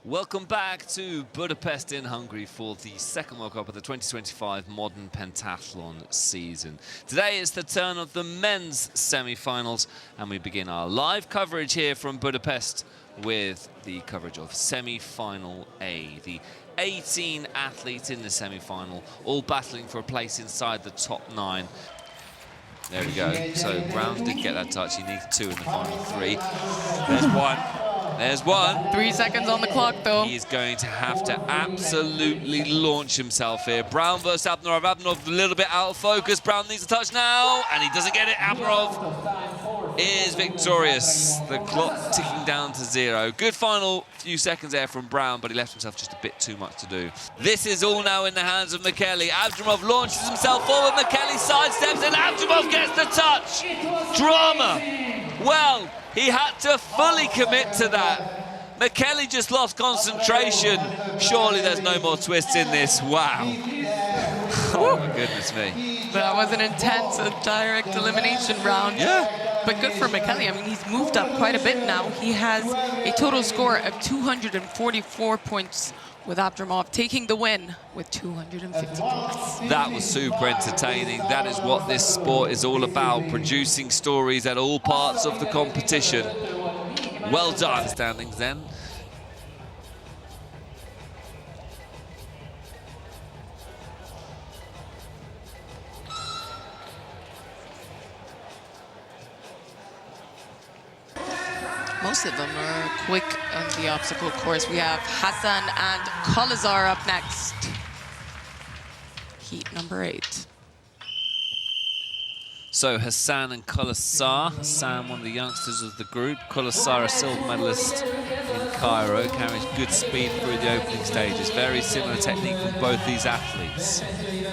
Welcome back to Budapest in Hungary for the second World Cup of the 2025 modern pentathlon season. Today is the turn of the men's semi-finals, and we begin our live coverage here from Budapest with the coverage of semi-final A. The 18 athletes in the semi-final, all battling for a place inside the top 9. There we go. So Brown did get that touch. He needs 2 in the final 3. There's one. There's one. 3 seconds on the clock, though. He's going to have to absolutely launch himself here. Brown versus Abnorov. Abnorov a little bit out of focus. Brown needs a touch now, and he doesn't get it. Abnorov is victorious. The clock ticking down to 0. Good final few seconds there from Brown, but he left himself just a bit too much to do. This is all now in the hands of Michele. Abnorov launches himself forward. Michele sidesteps, and Abnorov gets the touch. Drama. Well, he had to fully commit to that. Michele just lost concentration. Surely there's no more twists in this. Wow. Oh my goodness me. That was an intense, direct elimination round. Yeah. But good for Michele. I mean, he's moved up quite a bit now. He has a total score of 244 points, with Abdramov taking the win with 250 points. That was super entertaining. That is what this sport is all about, producing stories at all parts of the competition. Well done. Standings then. Most of them are quick on the obstacle course. We have Hassan and Kolazar up next. Heat number 8. So Hassan and Kolazar. Hassan, one of the youngsters of the group. Kolazar, a silver medalist in Cairo, carries good speed through the opening stages. Very similar technique from both these athletes.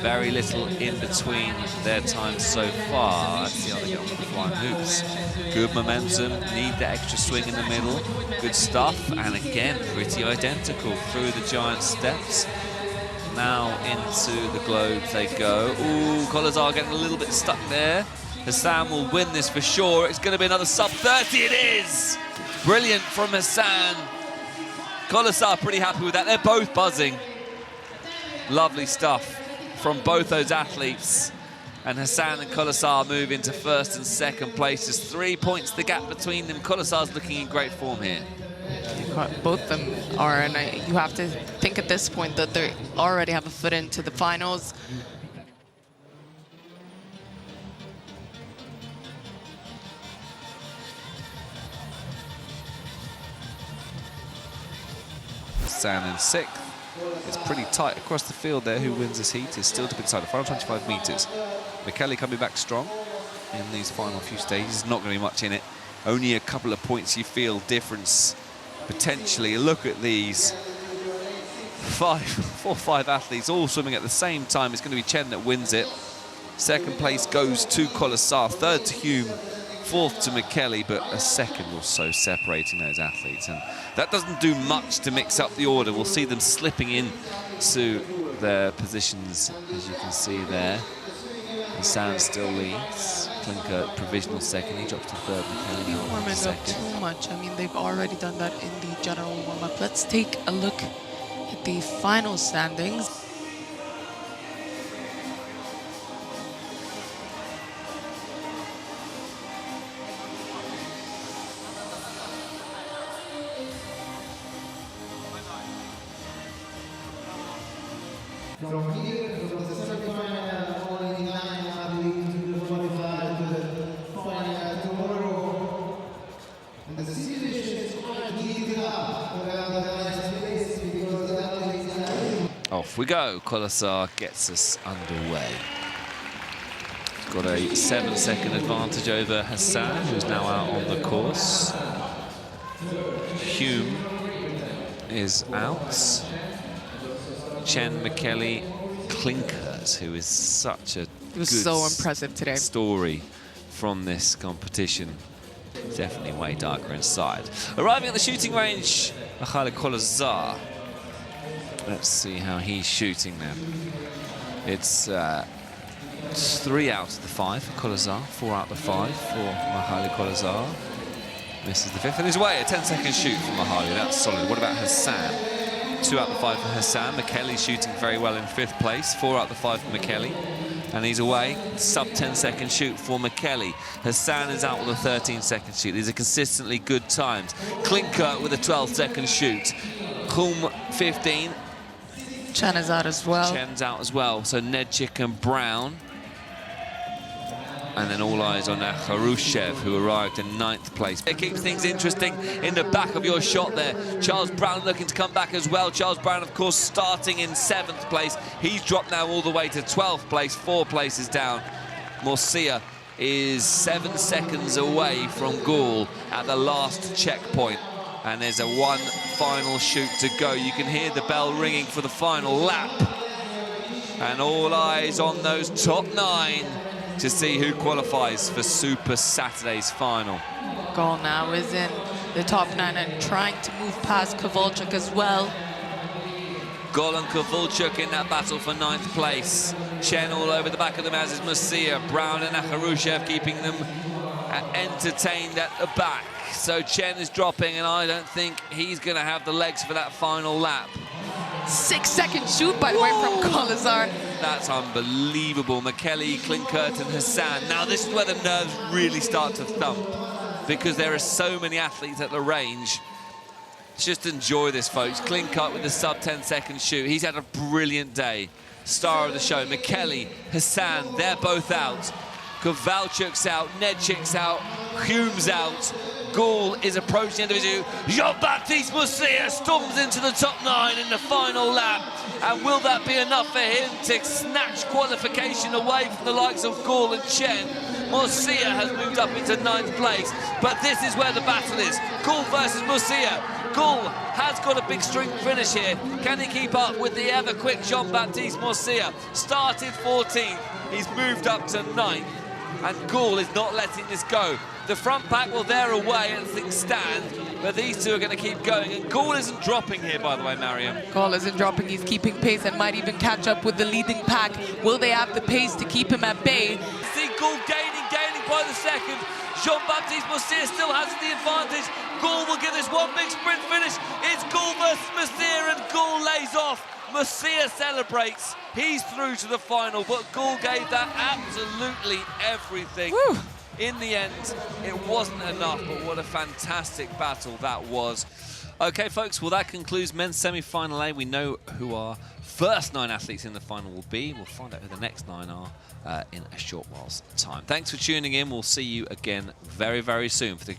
Very little in between their times so far. Let's see how they get on with the flying hoops. Good momentum, need the extra swing in the middle. Good stuff, and again, pretty identical through the giant steps. Now into the globes they go. Ooh, Kolazar getting a little bit stuck there. Hassan will win this for sure. It's going to be another sub-30. It is! Brilliant from Hassan. Kolazar pretty happy with that. They're both buzzing. Lovely stuff from both those athletes. And Hassan and Kolazar move into first and second places. 3 points the gap between them. Kolazar's looking in great form here. Both of them are, and you have to think at this point that they already have a foot into the finals. Hassan in 6th. It's pretty tight across the field there. Who wins this heat is still to be decided. Final 25 metres. Michele coming back strong in these final few stages. Not going to be much in it. Only a couple of points you feel difference potentially. Look at these 4 or 5 athletes all swimming at the same time. It's going to be Chen that wins it. Second place goes to Kolazar, third to Hume, fourth to Michele, but a second or so separating those athletes. And that doesn't do much to mix up the order. We'll see them slipping in to their positions, as you can see there. Hassan still leads. Klinker provisional second. He drops to third. Michele warming up too much. I mean, they've already done that in the general warm-up. Let's take a look at the final standings. From here, from the semi-final, only 9 athletes will qualify to the final tomorrow. And the situation is quite heated up around the last place because the athletes are... Off we go. Kolazar gets us underway. He's got a 7-second advantage over Hassan, who's now out on the course. Hume is out. Chen, Michele, Klinkers, who is such a It was so impressive today. Story from this competition. Definitely way darker inside. Arriving at the shooting range, Michele Kolazar. Let's see how he's shooting now. It's 3 out of the 5 for Kolazar, 4 out of the 5 for Michele Kolazar. Misses the fifth, and he's away. A 10-second shoot from Mahali. That's solid. What about Hassan? 2 out of the 5 for Hassan. Michele shooting very well in 5th place. 4 out of the 5 for Michele. And he's away. Sub 10-second shoot for Michele. Hassan is out with a 13-second shoot. These are consistently good times. Klinker with a 12-second shoot. Khum 15. Chen is out as well. Chen's out as well. So Nedchik and Brown. And then all eyes on Kharushev, who arrived in 9th place. It keeps things interesting in the back of your shot there. Charles Brown looking to come back as well. Charles Brown, of course, starting in 7th place. He's dropped now all the way to 12th place, 4 places down. Morsia is 7 seconds away from Goul at the last checkpoint. And there's a one final shoot to go. You can hear the bell ringing for the final lap. And all eyes on those top 9 to see who qualifies for Super Saturday's final. Goul now is in the top 9 and trying to move past Kovalchuk as well. Goul and Kovalchuk in that battle for 9th place. Chen all over the back of them, as is Morsia. Brown and Kharushev keeping them entertained at the back. So Chen is dropping, and I don't think he's going to have the legs for that final lap. 6-second shoot, by the way, from Kolazar. That's unbelievable. Michele, Klinkert and Hassan. Now this is where the nerves really start to thump, because there are so many athletes at the range. Just enjoy this, folks. Klinkert with the sub 10-second shoot. He's had a brilliant day. Star of the show. Michele, Hassan, they're both out. Kovalchuk's out, Nedchik's out, Hume's out. Goul is approaching the end of his shoot. Jean-Baptiste Morsia storms into the top 9 in the final lap. And will that be enough for him to snatch qualification away from the likes of Goul and Chen? Morsia has moved up into 9th place, but this is where the battle is. Goul versus Morsia. Goul has got a big string finish here. Can he keep up with the ever-quick Jean-Baptiste Morsia? Started 14th, he's moved up to 9th, and Goul is not letting this go. The front pack, well, they're away and things stand, but these two are going to keep going. And Goul isn't dropping here, by the way, Mariam. Goul isn't dropping, he's keeping pace and might even catch up with the leading pack. Will they have the pace to keep him at bay? See Goul gaining by the second. Jean-Baptiste Morsia still has the advantage. Goul will give this one big sprint finish. It's Goul versus Morsia, and Goul lays off. Morsia celebrates. He's through to the final, but Goul gave that absolutely everything. Woo. In the end, it wasn't enough, but what a fantastic battle that was. Okay, folks, well, that concludes men's semi-final A. We know who our first 9 athletes in the final will be. We'll find out who the next 9 are in a short while's time. Thanks for tuning in. We'll see you again very, very soon for the